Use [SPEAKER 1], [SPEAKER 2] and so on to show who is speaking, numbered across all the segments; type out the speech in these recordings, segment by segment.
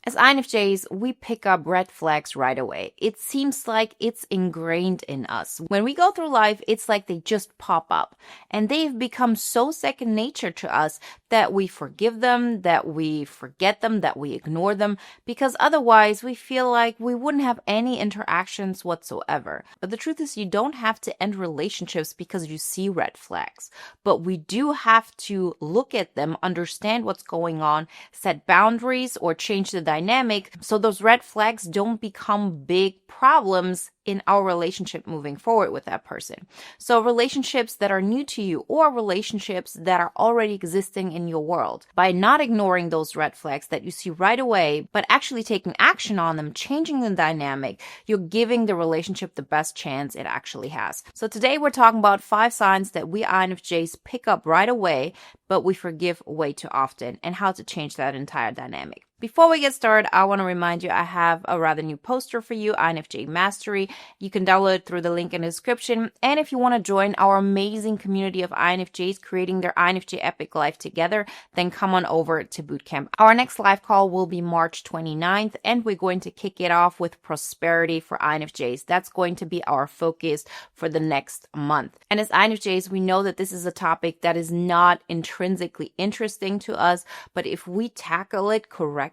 [SPEAKER 1] As INFJs, we pick up red flags right away. It seems like it's ingrained in us. When we go through life, it's like they just pop up. And they've become so second nature to us that we forgive them, that we forget them, that we ignore them, because otherwise we feel like we wouldn't have any interactions whatsoever. But the truth is, you don't have to end relationships because you see red flags. But we do have to look at them, understand what's going on, set boundaries, or change the dynamic so those red flags don't become big problems in our relationship moving forward with that person. So relationships that are new to you or relationships that are already existing in your world, by not ignoring those red flags that you see right away, but actually taking action on them, changing the dynamic, you're giving the relationship the best chance it actually has. So today we're talking about 5 signs that we INFJs pick up right away, but we forgive way too often, and how to change that entire dynamic. Before we get started, I want to remind you I have a rather new poster for you, INFJ Mastery. You can download it through the link in the description. And if you want to join our amazing community of INFJs creating their INFJ epic life together, then come on over to BOOTCAMP. Our next live call will be March 29th, and we're going to kick it off with prosperity for INFJs. That's going to be our focus for the next month. And as INFJs, we know that this is a topic that is not intrinsically interesting to us, but if we tackle it correctly,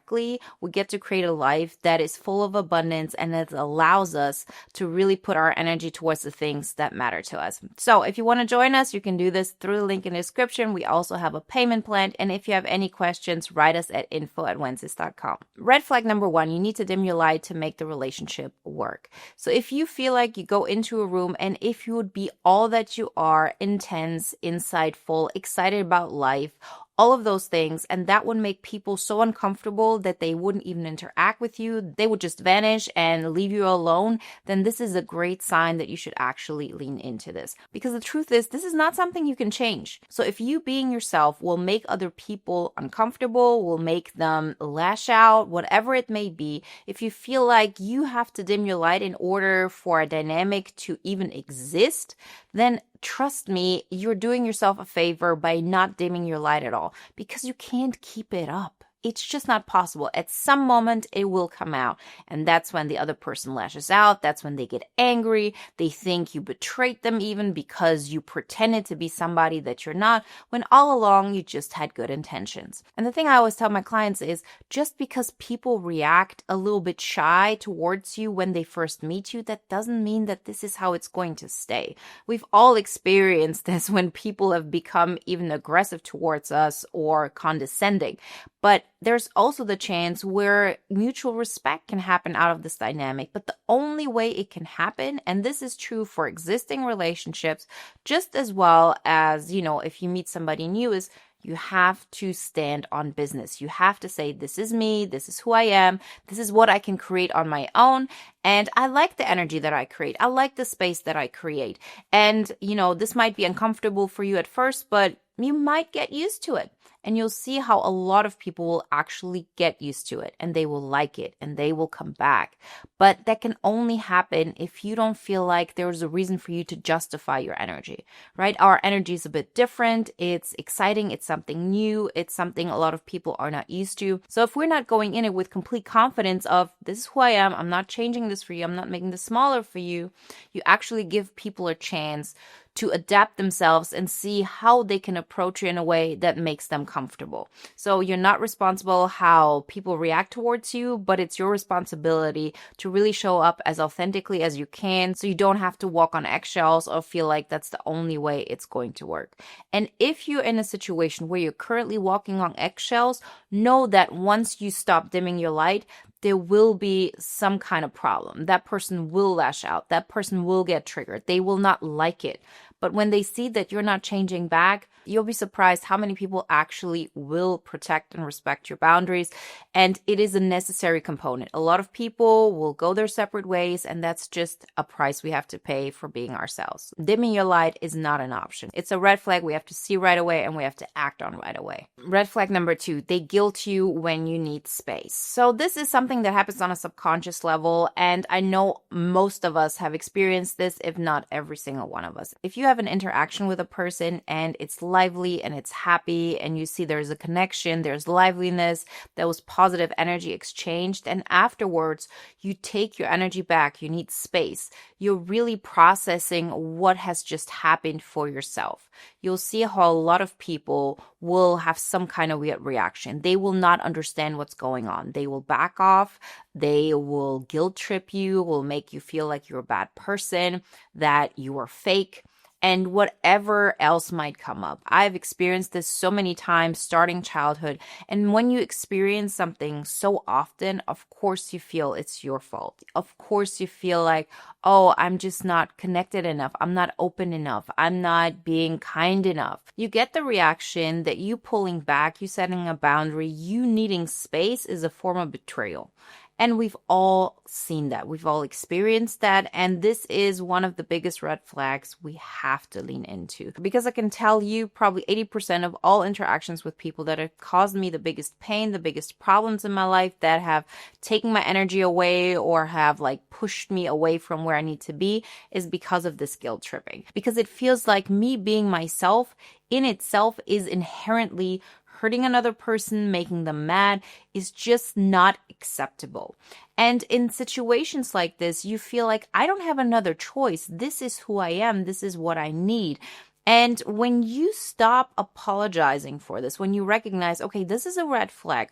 [SPEAKER 1] we get to create a life that is full of abundance and that allows us to really put our energy towards the things that matter to us. So if you want to join us, you can do this through the link in the description. We also have a payment plan. And if you have any questions, write us at info@wenzes.com. Red flag number 1, you need to dim your light to make the relationship work. So if you feel like you go into a room and if you would be all that you are, intense, insightful, excited about life, all of those things, and that would make people so uncomfortable that they wouldn't even interact with you, they would just vanish and leave you alone, then this is a great sign that you should actually lean into this. Because the truth is, this is not something you can change. So if you being yourself will make other people uncomfortable, will make them lash out, whatever it may be, if you feel like you have to dim your light in order for a dynamic to even exist, then trust me, you're doing yourself a favor by not dimming your light at all, because you can't keep it up. It's just not possible. At some moment, it will come out. And that's when the other person lashes out. That's when they get angry. They think you betrayed them even because you pretended to be somebody that you're not, when all along you just had good intentions. And the thing I always tell my clients is, just because people react a little bit shy towards you when they first meet you, that doesn't mean that this is how it's going to stay. We've all experienced this when people have become even aggressive towards us or condescending. But there's also the chance where mutual respect can happen out of this dynamic. But the only way it can happen, and this is true for existing relationships just as well as, if you meet somebody new, is you have to stand on business. You have to say, this is me, this is who I am, this is what I can create on my own. And I like the energy that I create. I like the space that I create. And, this might be uncomfortable for you at first, but you might get used to it. And you'll see how a lot of people will actually get used to it and they will like it and they will come back. But that can only happen if you don't feel like there's a reason for you to justify your energy, right? Our energy is a bit different. It's exciting. It's something new. It's something a lot of people are not used to. So if we're not going in it with complete confidence of, this is who I am, I'm not changing this for you, I'm not making this smaller for you, you actually give people a chance to adapt themselves and see how they can approach you in a way that makes them comfortable. So you're not responsible how people react towards you, but it's your responsibility to really show up as authentically as you can, so you don't have to walk on eggshells or feel like that's the only way it's going to work. And if you're in a situation where you're currently walking on eggshells, know that once you stop dimming your light, there will be some kind of problem. That person will lash out. That person will get triggered. They will not like it. But when they see that you're not changing back, you'll be surprised how many people actually will protect and respect your boundaries. And it is a necessary component. A lot of people will go their separate ways, and that's just a price we have to pay for being ourselves. Dimming your light is not an option. It's a red flag we have to see right away and we have to act on right away. Red flag number 2, they guilt you when you need space. So this is something that happens on a subconscious level, and I know most of us have experienced this, if not every single one of us. If you have have an interaction with a person and it's lively and it's happy and you see there's a connection, there's liveliness, there was positive energy exchanged, and afterwards you take your energy back, you need space. You're really processing what has just happened for yourself. You'll see how a lot of people will have some kind of weird reaction. They will not understand what's going on. They will back off. They will guilt trip you, will make you feel like you're a bad person, that you are fake, and whatever else might come up. I've experienced this so many times starting childhood. And when you experience something so often, of course you feel it's your fault. Of course you feel like, oh, I'm just not connected enough. I'm not open enough. I'm not being kind enough. You get the reaction that you pulling back, you setting a boundary, you needing space is a form of betrayal. And we've all seen that. We've all experienced that. And this is one of the biggest red flags we have to lean into. Because I can tell you probably 80% of all interactions with people that have caused me the biggest pain, the biggest problems in my life, that have taken my energy away or have like pushed me away from where I need to be, is because of this guilt tripping. Because it feels like me being myself in itself is inherently hurting another person, making them mad, is just not acceptable. And in situations like this, you feel like, I don't have another choice. This is who I am. This is what I need. And when you stop apologizing for this, when you recognize, okay, this is a red flag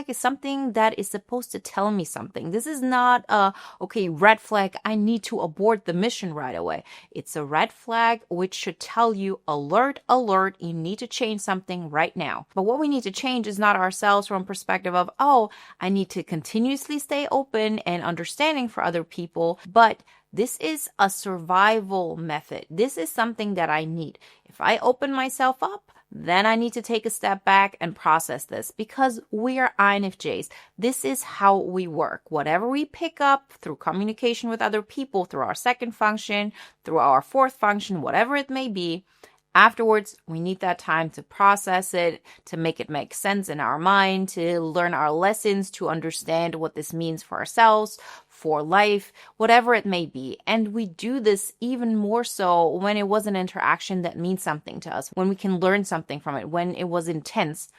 [SPEAKER 1] is something that is supposed to tell me something. This is not okay, red flag, I need to abort the mission right away. It's a red flag which should tell you, alert, alert, you need to change something right now. But what we need to change is not ourselves from perspective of, oh, I need to continuously stay open and understanding for other people, but this is a survival method. This is something that I need. If I open myself up, then I need to take a step back and process this, because we are INFJs. This is how we work. Whatever we pick up through communication with other people, through our second function, through our fourth function, whatever it may be, afterwards, we need that time to process it, to make it make sense in our mind, to learn our lessons, to understand what this means for ourselves, for life, whatever it may be. And we do this even more so when it was an interaction that means something to us, when we can learn something from it, when it was intense.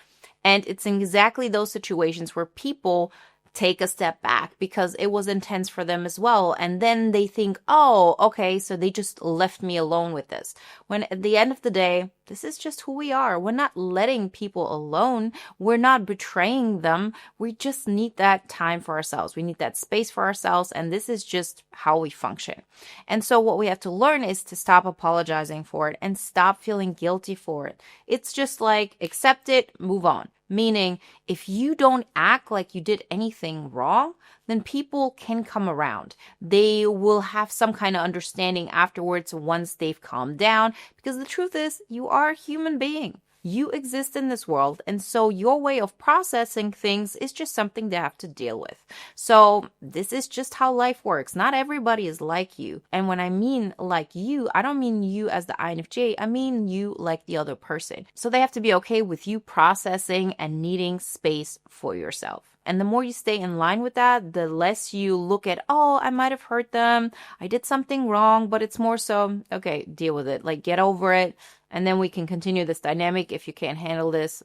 [SPEAKER 1] And it's in exactly those situations where people take a step back because it was intense for them as well. And then they think, oh, okay, so they just left me alone with this. When at the end of the day, this is just who we are. We're not letting people alone. We're not betraying them. We just need that time for ourselves. We need that space for ourselves. And this is just how we function. And so what we have to learn is to stop apologizing for it and stop feeling guilty for it. It's just like, accept it, move on. Meaning, if you don't act like you did anything wrong, then people can come around. They will have some kind of understanding afterwards once they've calmed down, because the truth is, you are a human being. You exist in this world, and so your way of processing things is just something they have to deal with. So this is just how life works. Not everybody is like you. And when I mean like you, I don't mean you as the INFJ, I mean you like the other person. So they have to be okay with you processing and needing space for yourself. And the more you stay in line with that, the less you look at, oh, I might have hurt them. I did something wrong, but it's more so, okay, deal with it. Like, get over it. And then we can continue this dynamic. If you can't handle this,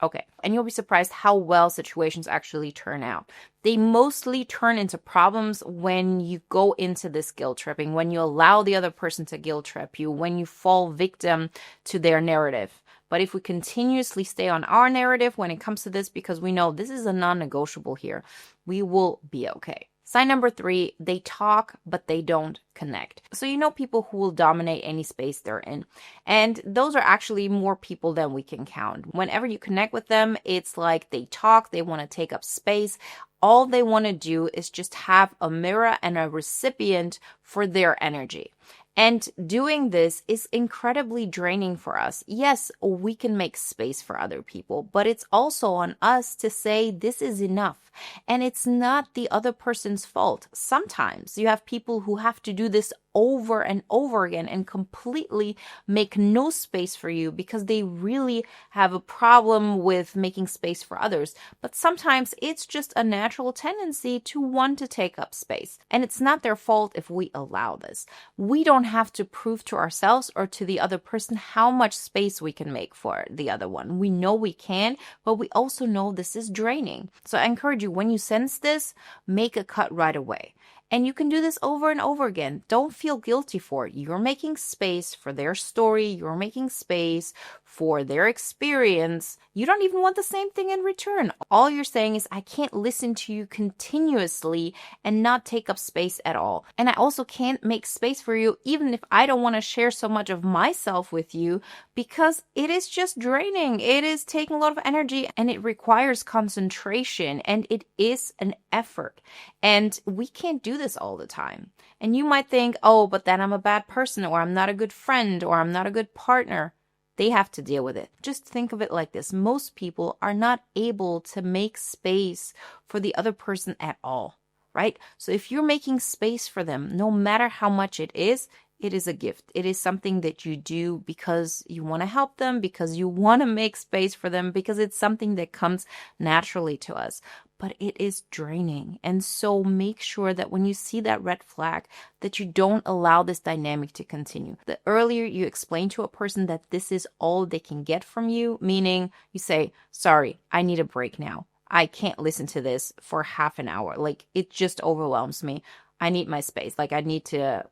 [SPEAKER 1] okay. And you'll be surprised how well situations actually turn out. They mostly turn into problems when you go into this guilt tripping, when you allow the other person to guilt trip you, when you fall victim to their narrative. But if we continuously stay on our narrative when it comes to this, because we know this is a non-negotiable here, we will be okay. Sign number 3, they talk, but they don't connect. So people who will dominate any space they're in. And those are actually more people than we can count. Whenever you connect with them, it's like they talk, they want to take up space. All they want to do is just have a mirror and a recipient for their energy. And doing this is incredibly draining for us. Yes, we can make space for other people, but it's also on us to say this is enough. And it's not the other person's fault. Sometimes you have people who have to do this over and over again and completely make no space for you because they really have a problem with making space for others. But sometimes it's just a natural tendency to want to take up space. And it's not their fault if we allow this. We don't have to prove to ourselves or to the other person how much space we can make for the other one. We know we can, but we also know this is draining. So I encourage you, when you sense this, make a cut right away. And you can do this over and over again. Don't feel guilty for it. You're making space for their story. You're making space for their experience. You don't even want the same thing in return. All you're saying is, I can't listen to you continuously and not take up space at all. And I also can't make space for you even if I don't want to share so much of myself with you, because it is just draining. It is taking a lot of energy and it requires concentration and it is an effort. And we can't do this all the time. And you might think, oh, but then I'm a bad person, or I'm not a good friend, or I'm not a good partner. They have to deal with it. Just think of it like this. Most people are not able to make space for the other person at all, right? So if you're making space for them, no matter how much it is a gift. It is something that you do because you want to help them, because you want to make space for them, because it's something that comes naturally to us. But it is draining. And so make sure that when you see that red flag, that you don't allow this dynamic to continue. The earlier you explain to a person that this is all they can get from you, meaning you say, sorry, I need a break now. I can't listen to this for half an hour. Like, it just overwhelms me. I need my space. Like, I need to,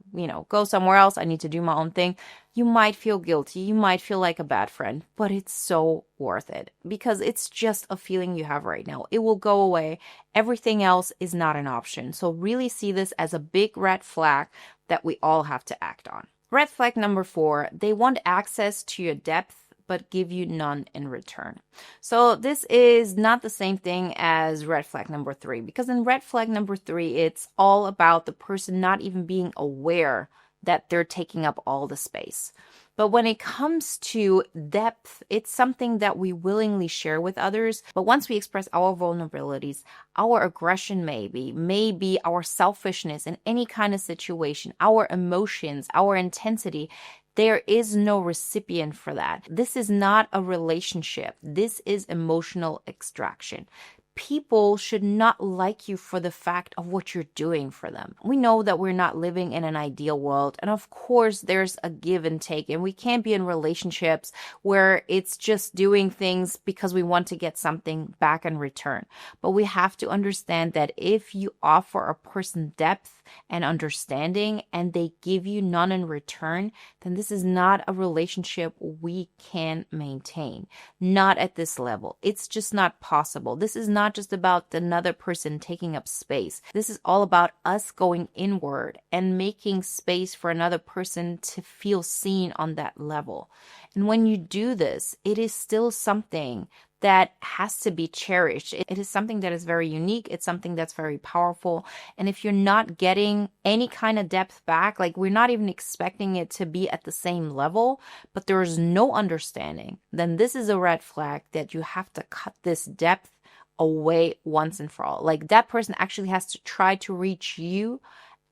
[SPEAKER 1] go somewhere else. I need to do my own thing. You might feel guilty. You might feel like a bad friend, but it's so worth it because it's just a feeling you have right now. It will go away. Everything else is not an option. So really see this as a big red flag that we all have to act on. Red flag number 4, they want access to your depth but give you none in return. So this is not the same thing as red flag number 3, because in red flag number 3, it's all about the person not even being aware that they're taking up all the space. But when it comes to depth, it's something that we willingly share with others. But once we express our vulnerabilities, our aggression maybe our selfishness in any kind of situation, our emotions, our intensity, there is no recipient for that. This is not a relationship. This is emotional extraction. People should not like you for the fact of what you're doing for them. We know that we're not living in an ideal world. And of course, there's a give and take. And we can't be in relationships where it's just doing things because we want to get something back in return. But we have to understand that if you offer a person depth and understanding and they give you none in return, then this is not a relationship we can maintain. Not at this level. It's just not possible. This is not just about another person taking up space. This is all about us going inward and making space for another person to feel seen on that level. And when you do this, it is still something that has to be cherished. It is something that is very unique. It's something that's very powerful. And if you're not getting any kind of depth back, like we're not even expecting it to be at the same level, but there is no understanding, then this is a red flag that you have to cut this depth away once and for all. Like, that person actually has to try to reach you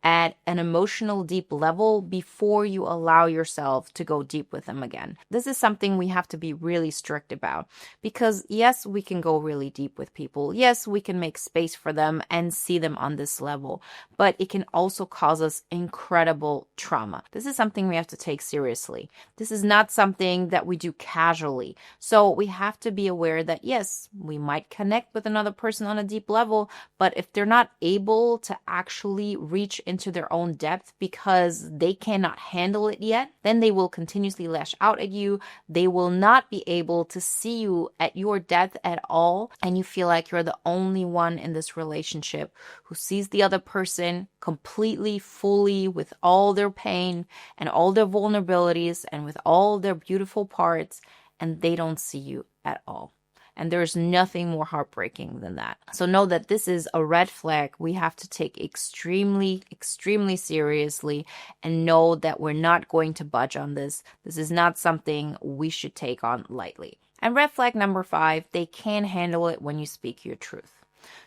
[SPEAKER 1] at an emotional deep level before you allow yourself to go deep with them again. This is something we have to be really strict about, because yes, we can go really deep with people. Yes, we can make space for them and see them on this level, but it can also cause us incredible trauma. This is something we have to take seriously. This is not something that we do casually. So we have to be aware that yes, we might connect with another person on a deep level, but if they're not able to actually reach into their own depth because they cannot handle it yet, then they will continuously lash out at you. They will not be able to see you at your depth at all. And you feel like you're the only one in this relationship who sees the other person completely, fully, with all their pain and all their vulnerabilities and with all their beautiful parts, and they don't see you at all. And there's nothing more heartbreaking than that. So know that this is a red flag we have to take extremely, extremely seriously, and know that we're not going to budge on this. This is not something we should take on lightly. And red flag number 5, they can't handle it when you speak your truth.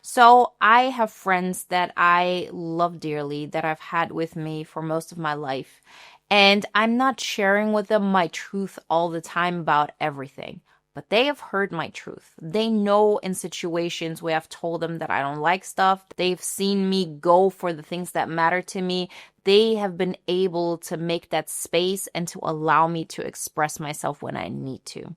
[SPEAKER 1] So I have friends that I love dearly that I've had with me for most of my life. And I'm not sharing with them my truth all the time about everything. But they have heard my truth. They know in situations where I've told them that I don't like stuff. They've seen me go for the things that matter to me. They have been able to make that space and to allow me to express myself when I need to.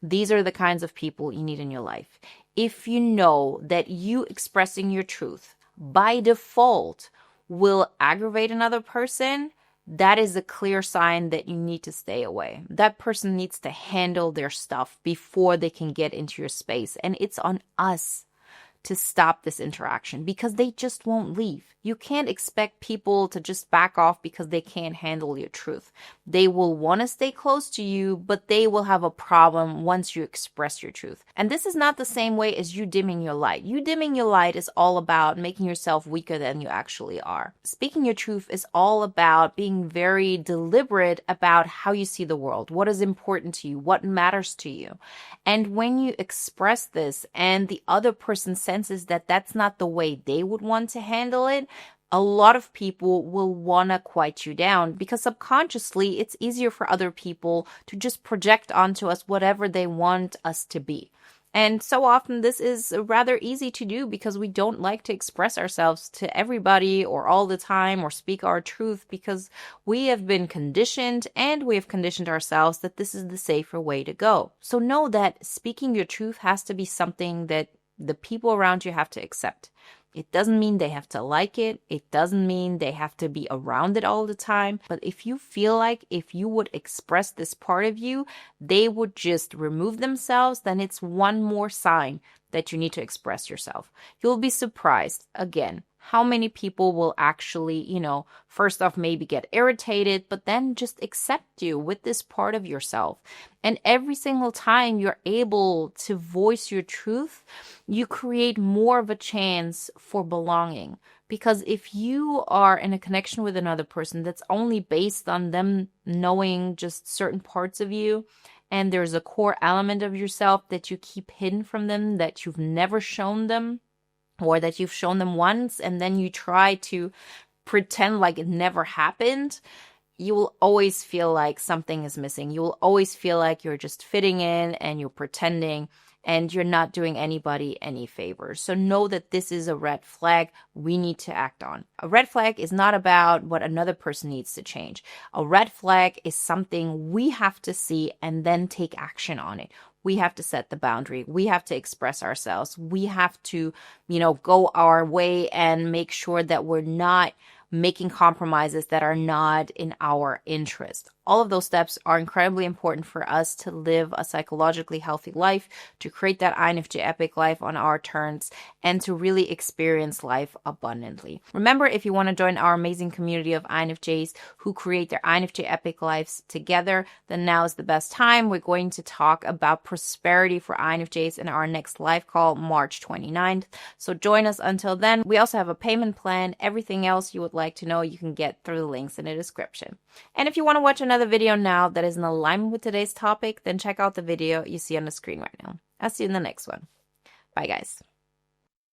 [SPEAKER 1] These are the kinds of people you need in your life. If you know that you expressing your truth by default will aggravate another person, that is a clear sign that you need to stay away. That person needs to handle their stuff before they can get into your space. And it's on us to stop this interaction because they just won't leave. You can't expect people to just back off because they can't handle your truth. They will want to stay close to you, but they will have a problem once you express your truth. And this is not the same way as you dimming your light. You dimming your light is all about making yourself weaker than you actually are. Speaking your truth is all about being very deliberate about how you see the world, what is important to you, what matters to you. And when you express this and the other person senses that that's not the way they would want to handle it, a lot of people will want to quiet you down because subconsciously it's easier for other people to just project onto us whatever they want us to be. And so often this is rather easy to do because we don't like to express ourselves to everybody or all the time or speak our truth because we have been conditioned and we have conditioned ourselves that this is the safer way to go. So know that speaking your truth has to be something that the people around you have to accept. It doesn't mean they have to like it. It doesn't mean they have to be around it all the time. But if you feel like if you would express this part of you, they would just remove themselves, then it's one more sign that you need to express yourself. You'll be surprised, again, how many people will actually, first off maybe get irritated, but then just accept you with this part of yourself. And every single time you're able to voice your truth, you create more of a chance for belonging. Because if you are in a connection with another person that's only based on them knowing just certain parts of you, and there's a core element of yourself that you keep hidden from them, that you've never shown them, or that you've shown them once and then you try to pretend like it never happened, you will always feel like something is missing. You will always feel like you're just fitting in and you're pretending and you're not doing anybody any favors. So know that this is a red flag we need to act on. A red flag is not about what another person needs to change. A red flag is something we have to see and then take action on it. We have to set the boundary. We have to express ourselves. We have to, go our way and make sure that we're not making compromises that are not in our interest. All of those steps are incredibly important for us to live a psychologically healthy life, to create that INFJ epic life on our terms, and to really experience life abundantly. Remember, if you want to join our amazing community of INFJs who create their INFJ epic lives together, then now is the best time. We're going to talk about prosperity for INFJs in our next live call, March 29th. So join us until then. We also have a payment plan. Everything else you would like to know, you can get through the links in the description. And if you want to watch another video now that is in alignment with today's topic, then check out the video you see on the screen right now. I'll see you in the next one. Bye, guys.